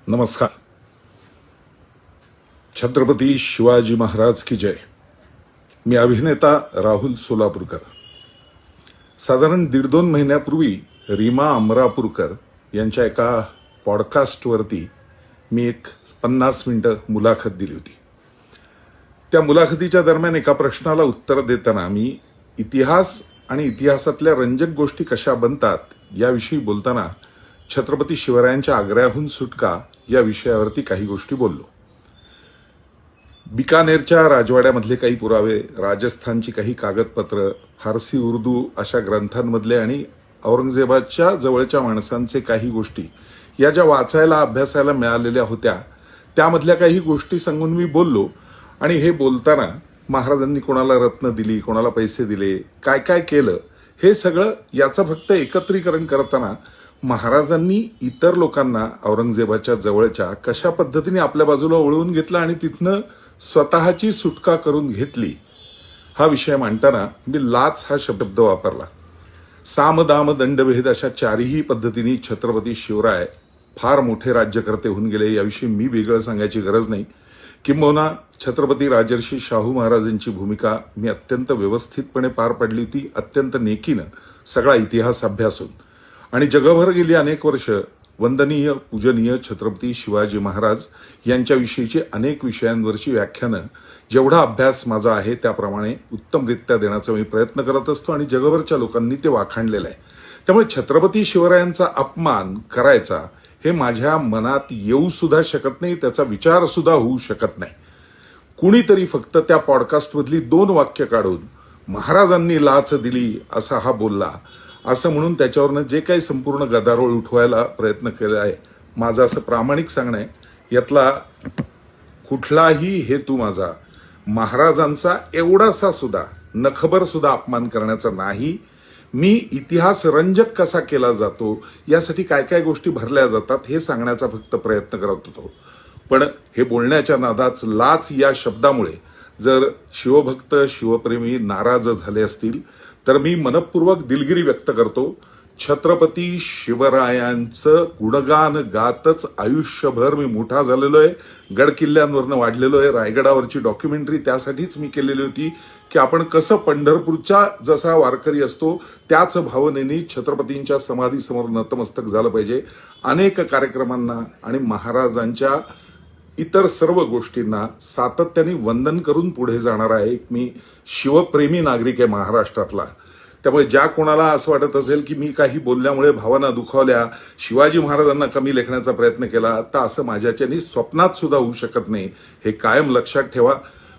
नमस्कार. छत्रपती शिवाजी महाराज की जय. मी अभिनेता राहुल सोलापूरकर. साधारण 1.5-2 महिन्यापूर्वी रीमा अमरापूरकर यांच्या एका पॉडकास्टवरती मी एक 50 मिनिटं मुलाखत दिली होती. त्या मुलाखतीच्या दरम्यान एका प्रश्नाला उत्तर देताना मी इतिहास आणि इतिहासातल्या रंजक गोष्टी कशा बनतात याविषयी बोलताना छत्रपती शिवरायांच्या आग्र्याहून सुटका या विषयावरती काही गोष्टी बोललो. बिकानेरच्या राजवाड्यामधले काही पुरावे, राजस्थानची काही कागदपत्र, फारसी उर्दू अशा ग्रंथांमधले आणि औरंगजेबाच्या जवळच्या माणसांचे काही गोष्टी या ज्या वाचायला अभ्यासायला मिळालेल्या होत्या त्यामधल्या काही गोष्टी सांगून मी बोललो. आणि हे बोलताना महाराजांनी कोणाला रत्न दिली, कोणाला पैसे दिले, काय काय केलं, हे सगळं याचं फक्त एकत्रीकरण करताना महाराजांनी इतर लोकांना औरंगजेबाच्या जवळच्या कशा पद्धतीने आपल्या बाजूला वळवून घेतलं आणि तिथनं स्वतःची सुटका करून घेतली हा विषय मांडताना मी लाच हा शब्द वापरला. साम दाम दंडभेद अशा चारही पद्धतीने छत्रपती शिवराय फार मोठे राज्यकर्ते होऊन गेले याविषयी मी वेगळं सांगायची गरज नाही. किंबहुना छत्रपती राजर्षी शाहू महाराजांची भूमिका मी अत्यंत व्यवस्थितपणे पार पाडली होती, अत्यंत नेकीनं सगळा इतिहास अभ्यासून. आणि जगभर गेली अनेक वर्ष वंदनीय पूजनीय छत्रपती शिवाजी महाराज यांच्याविषयीची अनेक विषयांवरची व्याख्यानं जेवढा अभ्यास माझा आहे त्याप्रमाणे उत्तमरित्या देण्याचा मी प्रयत्न करत असतो आणि जगभरच्या लोकांनी ते वाखाणलेलं आहे. त्यामुळे छत्रपती शिवरायांचा अपमान करायचा हे माझ्या मनात येऊ सुद्धा शकत नाही, त्याचा विचार सुद्धा होऊ शकत नाही. कुणीतरी फक्त त्या पॉडकास्टमधली 2 वाक्य काढून महाराजांनी लाच दिली असा हा बोलला असं म्हणून त्याच्यावरनं जे काही संपूर्ण गदारोळ उठवायला प्रयत्न केला आहे, माझं असं प्रामाणिक सांगणं आहे, यातला कुठलाही हेतू माझा महाराजांचा एवढासा सुद्धा नखबर सुद्धा अपमान करण्याचा नाही. मी इतिहास रंजक कसा केला जातो, यासाठी काय काय गोष्टी भरल्या जातात हे सांगण्याचा फक्त प्रयत्न करत होतो. पण हे बोलण्याच्या नादात लाच या शब्दामुळे जर शिवभक्त शिवप्रेमी नाराज झाले असतील तर मी मनपूर्वक दिलगिरी व्यक्त करतो. छत्रपती शिवरायांचं गुणगान गातच आयुष्यभर मी मोठा झालेलो आहे, गडकिल्ल्यांवरनं वाढलेलो आहे. रायगडावरची डॉक्युमेंटरी त्यासाठीच मी केलेली होती की आपण कसं पंढरपूरच्या जसा वारकरी असतो त्याच भावनेने छत्रपतींच्या समाधीसमोर नतमस्तक झालं पाहिजे. अनेक कार्यक्रमांना आणि महाराजांच्या इतर सर्व गोष्टींना सातत्याने वंदन करून पुढे जाणारा एक मी शिवप्रेमी नागरिक आहे महाराष्ट्रातला. त्यामुळे ज्या कोणाला असं वाटत असेल की मी काही बोलल्यामुळे भावना दुखावल्या, शिवाजी महाराजांना कमी लेखण्याचा प्रयत्न केला, तर असं माझ्याच्यानी स्वप्नात सुद्धा होऊ शकत नाही. हे कायम लक्षात ठेवा.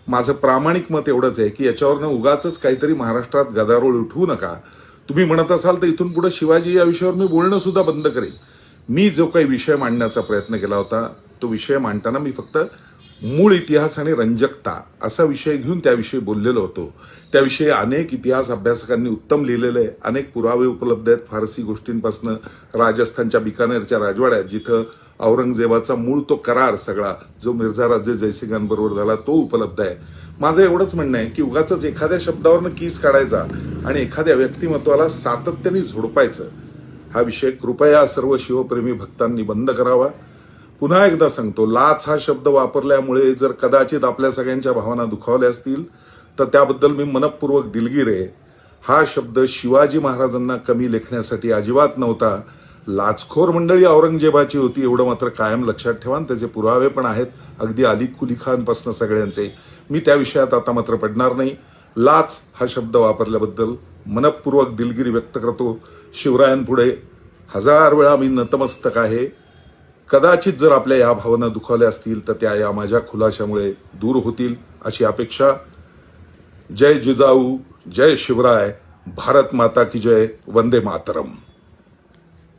माझं प्रामाणिक मत एवढंच आहे की याच्यावरनं उगाच काहीतरी महाराष्ट्रात गदारोळ उठवू नका. तुम्ही म्हणत असाल तर इथून पुढे शिवाजी या विषयावर मी बोलणं सुद्धा बंद करेन. मी जो काही विषय मांडण्याचा प्रयत्न केला होता तो विषय मांडताना मी फक्त मूळ इतिहास आणि रंजकता असा विषय घेऊन त्याविषयी बोललेलो होतो. त्याविषयी अनेक इतिहास अभ्यासकांनी उत्तम लिहिलेलं आहे. अनेक पुरावे उपलब्ध आहेत, फारसी गोष्टींपासून राजस्थानच्या बिकानेरच्या राजवाड्यात जिथं औरंगजेबाचा मूळ तो करार सगळा जो मिर्झा राजे जयसिंगांबरोबर झाला तो उपलब्ध आहे. माझं एवढंच म्हणणं आहे की उगाच एखाद्या शब्दावरनं कीस काढायचा आणि एखाद्या व्यक्तिमत्वाला सातत्याने झोडपायचं हा विषय कृपया सर्व शिवप्रेमी भक्तांनी बंद करावा. पुन्हा एकदा सांगतो, लाच हा शब्द वापरल्यामुळे जर कदाचित आपल्या सगळ्यांच्या भावना दुखावल्या असतील तर त्याबद्दल मी मनपूर्वक दिलगीर आहे. हा शब्द शिवाजी महाराजांना कमी लेखण्यासाठी अजिबात नव्हता. लाचखोर मंडळी औरंगजेबाची होती एवढं मात्र कायम लक्षात ठेवा. आणि त्याचे पुरावे पण आहेत, अगदी अली कुली खानपासून सगळ्यांचे. मी त्या विषयात आता मात्र पडणार नाही. लाच हा शब्द वापरल्याबद्दल मनपूर्वक दिलगिरी व्यक्त करतो. शिवरायांपुढे 1000 वेळा मी नतमस्तक आहे. कदाचित जर आपल्या या भावना दुखावल्या असतील तर त्या या माझ्या खुलाशामुळे दूर होतील अशी अपेक्षा. जय जिजाऊ, जय शिवराय, भारत माता की जय, वंदे मातरम.